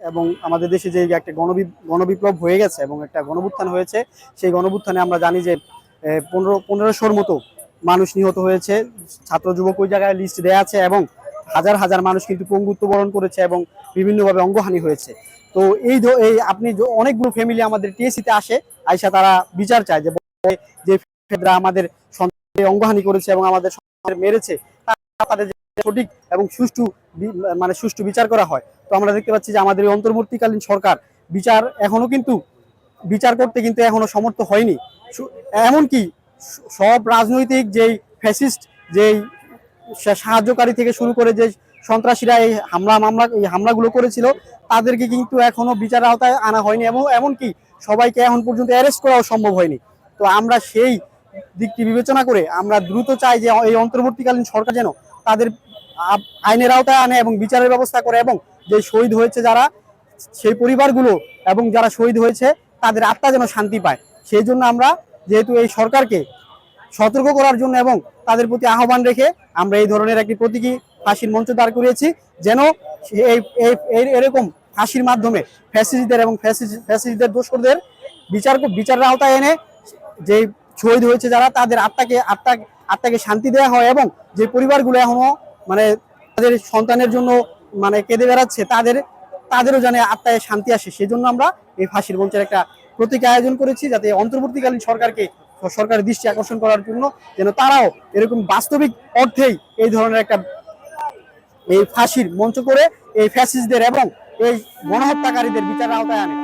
এবং আমাদের দেশে যে একটা গণবিপ্লব হয়ে গেছে এবং একটা গণভুত্থান হয়েছে, সেই গণভুত্থানে আমরা জানি যে 1500-র মতো মানুষ নিহত হয়েছে। ছাত্র যুবক ওই জায়গায় লিস্ট দেওয়া আছে এবং হাজার হাজার মানুষ কিন্তু পঙ্গুত্ব বরণ করেছে এবং বিভিন্নভাবে অঙ্গহানি হয়েছে। তো এই আপনি অনেকগুলো ফ্যামিলি আমাদের টিএসসিতে আসে, আইসা তারা বিচার চায় যে আমাদের সন্তানকে অঙ্গহানি করেছে এবং আমাদের সন্তানদের মেরেছে, তাদের সঠিক এবং সুষ্ঠু বিচার করা হয়। তো আমরা দেখতে পাচ্ছি যে আমাদের অন্তর্বর্তীকালীন সরকার বিচার করতে কিন্তু এখনো সমর্থ হয়নি। এমনকি সব রাজনৈতিক যেই ফ্যাসিস্ট যেই সাহায্যকারী থেকে শুরু করে যে সন্ত্রাসীরা এই হামলাগুলো করেছিল, তাদেরকে কিন্তু এখনো বিচারের আওতায় আনা হয়নি এবং এমনকি সবাইকে এখন পর্যন্ত অ্যারেস্ট করাও সম্ভব হয়নি। তো আমরা সেই দিকটি বিবেচনা করে আমরা দ্রুত চাই যে এই অন্তর্বর্তীকালীন সরকার যেন তাদের আইনের আওতায় আনে এবং বিচারের ব্যবস্থা করে, এবং যে শহীদ হয়েছে যারা, সেই পরিবারগুলো এবং যারা শহীদ হয়েছে তাদের আত্মা যেন শান্তি পায়। সেই জন্য আমরা যেহেতু এই সরকারকে সতর্ক করার জন্য এবং তাদের প্রতি আহ্বান রেখে আমরা এই ধরনের একটি প্রতীকী ফাঁসির মঞ্চ দাঁড় করিয়েছি, যেন এরকম ফাঁসির মাধ্যমে ফ্যাসিস্টদের এবং ফ্যাসিস্টদের দোসরদের বিচারের আওতায় এনে যে শহীদ হয়েছে যারা, তাদের আত্মাকে শান্তি দেওয়া হয় এবং যে পরিবারগুলো এখনো তাদের সন্তানের জন্য কেঁদে বেড়াচ্ছে, তাদেরও যেন আত্মায় শান্তি আসে। সেই জন্য আমরা এই ফাঁসির মঞ্চের একটা প্রতীকী আয়োজন করেছি, যাতে অন্তর্বর্তীকালীন সরকারের দৃষ্টি আকর্ষণ করার জন্য যেন তারাও এরকম বাস্তবিক অর্থেই এই ধরনের একটা এই ফাঁসির মঞ্চ করে এই ফ্যাসিস্টদের এবং এই গণহত্যাকারীদের বিচারের আওতায় আনে।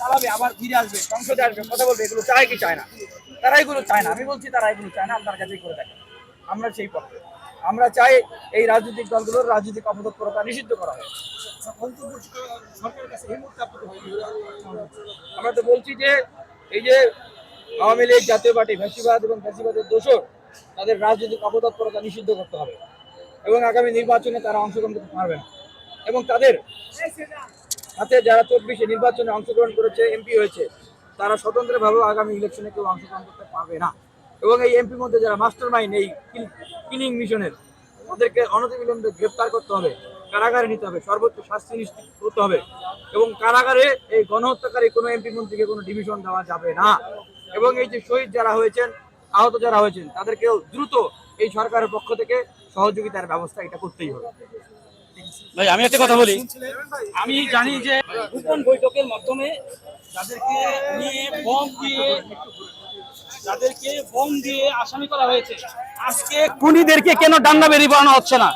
চালাবে, আবার ফিরে আসবে, সংসদে আসবে, কথা বলবে, এগুলো চায় কি চায় না? তারা এগুলো চায় না। আমি বলছি তারা এগুলো চায় না, আপনার কাছেই করে থাকে। আমরা সেই পক্ষে। আমরা চাই এই রাজনৈতিক দলগুলোর রাজনৈতিক অপতৎপরতা নিষিদ্ধ করা হয়। আমরা তো বলছি যে এই যে আওয়ামী লীগ, জাতীয় পার্টি, ফ্যাসিবাদ এবং ফ্যাসিবাদের দোষর, তাদের রাজনৈতিক অপতৎপরতা নিষিদ্ধ করতে হবে এবং আগামী নির্বাচনে তারা অংশগ্রহণ করতে পারবে না। এবং তাদের সাথে যারা 24-এ নির্বাচনে অংশগ্রহণ করেছে, এমপি হয়েছে, তারা স্বতন্ত্রভাবে আগামী ইলেকশনে কেউ অংশগ্রহণ করতে পারবে না। এবং এই এমপির মধ্যে যারা মাস্টার মাইন্ড এই কিলিং মিশনের, তাদেরকে অনতিবিলম্বে গ্রেফতার করতে হবে, কারাগারে নিতে হবে, সর্বোচ্চ শাস্তি নিশ্চিত করতে হবে এবং কারাগারে এই গণহত্যাকারী কোনো এমপি মন্ত্রীকে কোনো ডিভিশন দেওয়া যাবে না। এবং এই যে শহীদ যারা হয়েছেন, আহত যারা হয়েছেন, তাদেরকেও দ্রুত এই সরকারের পক্ষ থেকে সহযোগিতার ব্যবস্থা এটা করতেই হবে। ভাই আমি একটা কথা বলি, আমি জানি যে গোপন বৈঠকের মাধ্যমে যাদেরকে নিয়ে বম দিয়ে আসামি করা হয়েছে, আজকে খুনিদেরকে কেন ডান্ডা বেরিয়ে বানানো হচ্ছে না?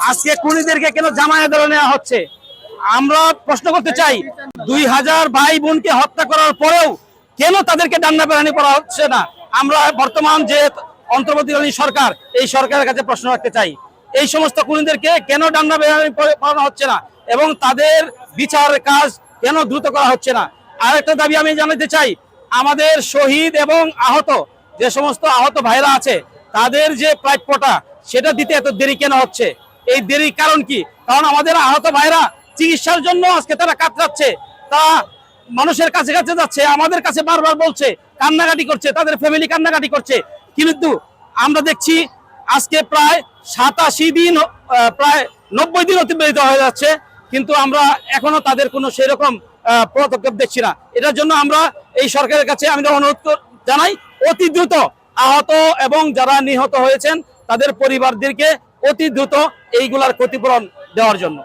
আজকে খুনিদেরকে কেন জামায়াত দলে নেওয়া হচ্ছে? আমরা প্রশ্ন করতে চাই, 2000 ভাই বোনকে হত্যা করার পরেও কেন তাদেরকে ডান্ডা বেরানি করা হচ্ছে না? আমরা বর্তমান যে অন্তর্বর্তীকালীন সরকার, এই সরকারের কাছে প্রশ্ন রাখতে চাই, এই সমস্ত খুনিদেরকে কেন ডান্ডা বেরানি করানো হচ্ছে না এবং তাদের বিচারের কাজ কেন দ্রুত করা হচ্ছে না? আরেকটা দাবি আমি জানাতে চাই, আমাদের শহীদ এবং আহত যে সমস্ত আহত ভাইরা আছে তাদের যে প্রাপ্যটা সেটা দিতে এত দেরি কেন হচ্ছে? এই দেরির কারণ কি? কারণ আমাদের আহত ভাইরা চিকিৎসার জন্য আজকে তারা কাতরাচ্ছে, তা মানুষের কাছে কাছে যাচ্ছে, আমাদের কাছে বারবার বলছে, কান্নাকাটি করছে, তাদের ফ্যামিলি কান্নাকাটি করছে, কিন্তু আমরা দেখছি আজকে প্রায় 87 দিন, প্রায় 90 দিন অতিবাহিত হয়ে যাচ্ছে, কিন্তু আমরা এখনো তাদের কোনো সেরকম পদক্ষেপ দেখছি না। এটার জন্য আমরা এই সরকারের কাছে আমি অনুরোধ জানাই, অতি দ্রুত আহত এবং যারা নিহত হয়েছেন তাদের পরিবারদেরকে অতি দ্রুত এইগুলার ক্ষতিপূরণ দেওয়ার জন্য।